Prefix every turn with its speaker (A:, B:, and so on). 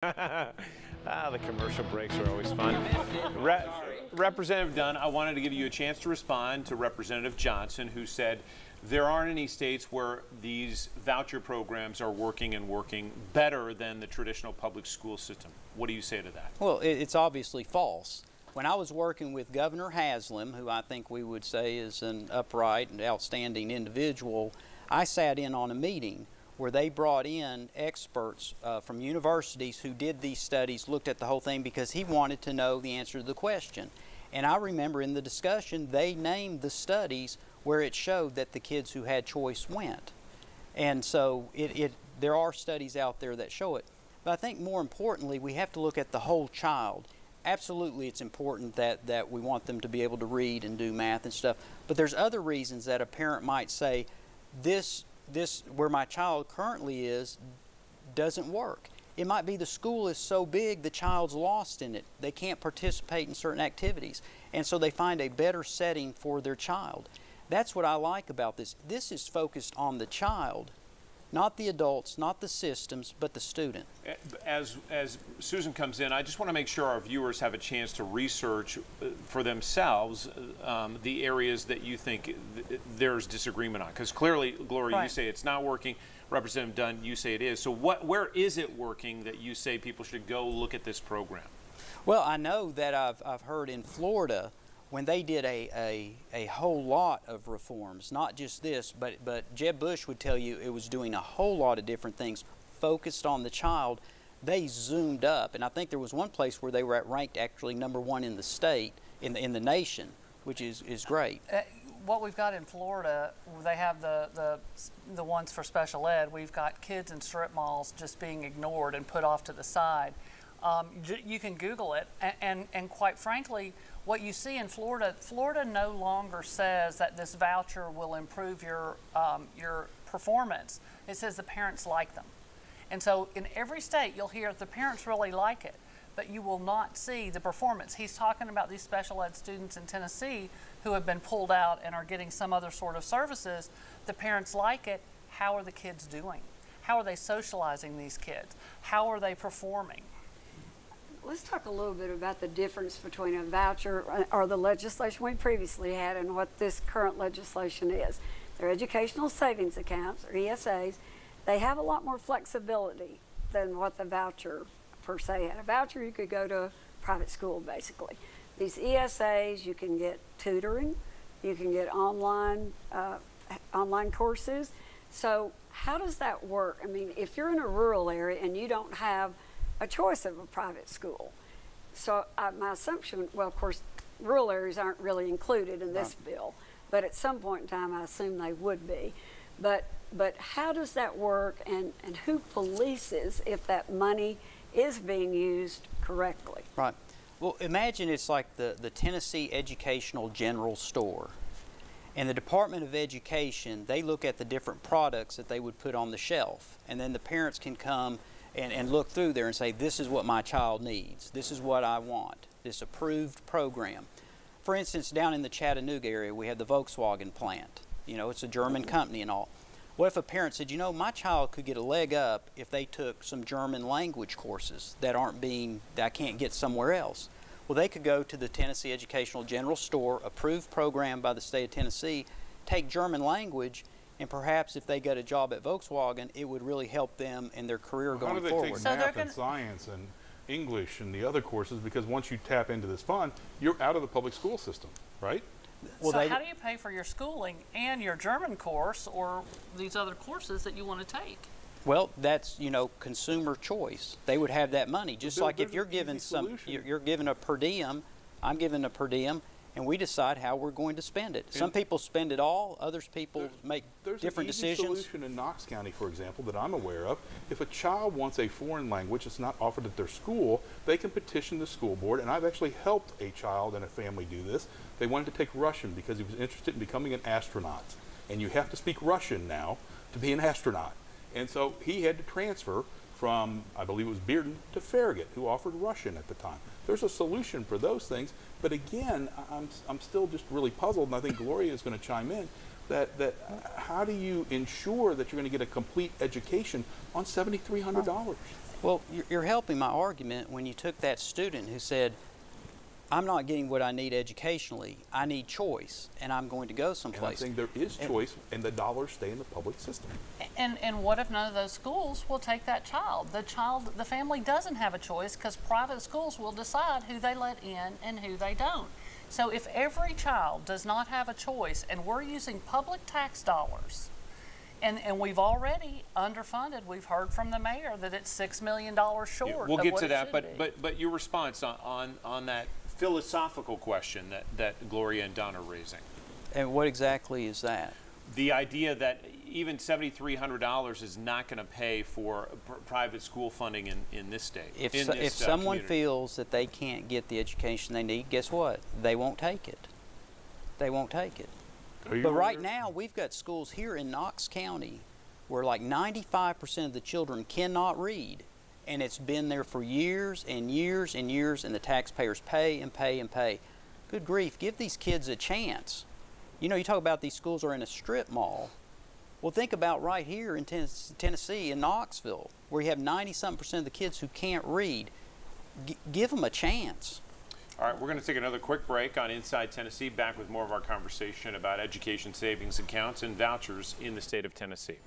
A: The commercial breaks are always fun. Representative Dunn, I wanted to give you a chance to respond to Representative Johnson, who said there aren't any states where these voucher programs are working better than the traditional public school system. What do you say to that?
B: Well, it's obviously false. When I was working with Governor Haslam, who I think we would say is an upright and outstanding individual, I sat in on a meeting where they brought in experts from universities who did these studies, looked at the whole thing because he wanted to know the answer to the question. And I remember in the discussion, they named the studies where it showed that the kids who had choice went. And so there are studies out there that show it. But I think more importantly, we have to look at the whole child. Absolutely, it's important that we want them to be able to read and do math and stuff. But there's other reasons that a parent might say, this where my child currently is doesn't work. It might be the school is so big the child's lost in it. They can't participate in certain activities. And so they find a better setting for their child. That's what I like about this. This is focused on the child, not the adults, not the systems, but the student.
A: As Susan comes in, I just want to make sure our viewers have a chance to research for themselves the areas that you think there's disagreement on. Because clearly, Gloria, right, you say it's not working. Representative Dunn, you say it is. So where is it working that you say people should go look at this program?
B: Well, I know that I've heard in Florida, when they did a whole lot of reforms, not just this, but Jeb Bush would tell you it was doing a whole lot of different things focused on the child. They zoomed up, and I think there was one place where they were ranked actually #1 in the state, in the nation, which is great.
C: What we've got in Florida, they have the ones for special ed. We've got kids in strip malls just being ignored and put off to the side. You can Google it, and quite frankly, what you see in Florida, Florida no longer says that this voucher will improve your performance. It says the parents like them. And so in every state, you'll hear the parents really like it, but you will not see the performance. He's talking about these special ed students in Tennessee who have been pulled out and are getting some other sort of services. The parents like it. How are the kids doing? How are they socializing these kids? How are they performing?
D: Let's talk a little bit about the difference between a voucher or the legislation we previously had and what this current legislation is. They're educational savings accounts, or ESAs. They have a lot more flexibility than what the voucher per se had. A voucher, you could go to a private school, basically. These ESAs, you can get tutoring, you can get online courses. So how does that work? I mean, if you're in a rural area and you don't have a choice of a private school. So my assumption, well, of course, rural areas aren't really included in this bill, but at some point in time, I assume they would be. But how does that work, and who polices if that money is being used correctly?
B: Right. Well, imagine it's like the Tennessee Educational General Store. And the Department of Education, they look at the different products that they would put on the shelf, and then the parents can come and look through there and say, this is what my child needs. This is what I want, this approved program. For instance, down in the Chattanooga area, we have the Volkswagen plant. You know, it's a German company and all. What if a parent said, you know, my child could get a leg up if they took some German language courses that I can't get somewhere else? Well, they could go to the Tennessee Educational General Store, approved program by the state of Tennessee, take German language, and perhaps if they get a job at Volkswagen, it would really help them in their career going forward.
E: How do they take math and science and English and the other courses? Because once you tap into this fund, you're out of the public school system, right?
C: Well, so how do you pay for your schooling and your German course or these other courses that you want to take?
B: Well, that's, you know, consumer choice. They would have that money. Just like if you're given you're given a per diem, I'm given a per diem, and we decide how we're going to spend it. Some people spend it all, others people make different decisions.
E: There's an easy solution in Knox County, for example, that I'm aware of. If a child wants a foreign language that's not offered at their school, they can petition the school board, and I've actually helped a child and a family do this. They wanted to take Russian because he was interested in becoming an astronaut. And you have to speak Russian now to be an astronaut. And so he had to transfer from, I believe it was Bearden, to Farragut, who offered Russian at the time. There's a solution for those things, but again, I'm still just really puzzled, and I think Gloria is going to chime in, that how do you ensure that you're going to get a complete education on $7,300?
B: Well, you're helping my argument when you took that student who said, I'm not getting what I need educationally. I need choice, and I'm going to go someplace.
E: And I'm saying there is choice, and the dollars stay in the public system.
C: And what if none of those schools will take that child? The family doesn't have a choice because private schools will decide who they let in and who they don't. So if every child does not have a choice, and we're using public tax dollars, and we've already underfunded. We've heard from the mayor that it's $6 million short.
A: Yeah, we'll
C: of
A: get
C: what
A: to
C: it
A: that,
C: should be.
A: but your response on that philosophical question that Gloria and Dunn are raising.
B: And what exactly is that?
A: The idea that even $7,300 is not going to pay for private school funding in this state.
B: If someone
A: community.
B: feels that they can't get the education they need, guess what? They won't take it. They won't take it. But right now, we've got schools here in Knox County where like 95% of the children cannot read. And it's been there for years and years and years, and the taxpayers pay and pay and pay. Good grief, give these kids a chance. You know, you talk about these schools are in a strip mall. Well, think about right here in Tennessee, in Knoxville, where you have 90-something% of the kids who can't read. Give them a chance.
A: All right, we're going to take another quick break on Inside Tennessee, back with more of our conversation about education savings accounts and vouchers in the state of Tennessee.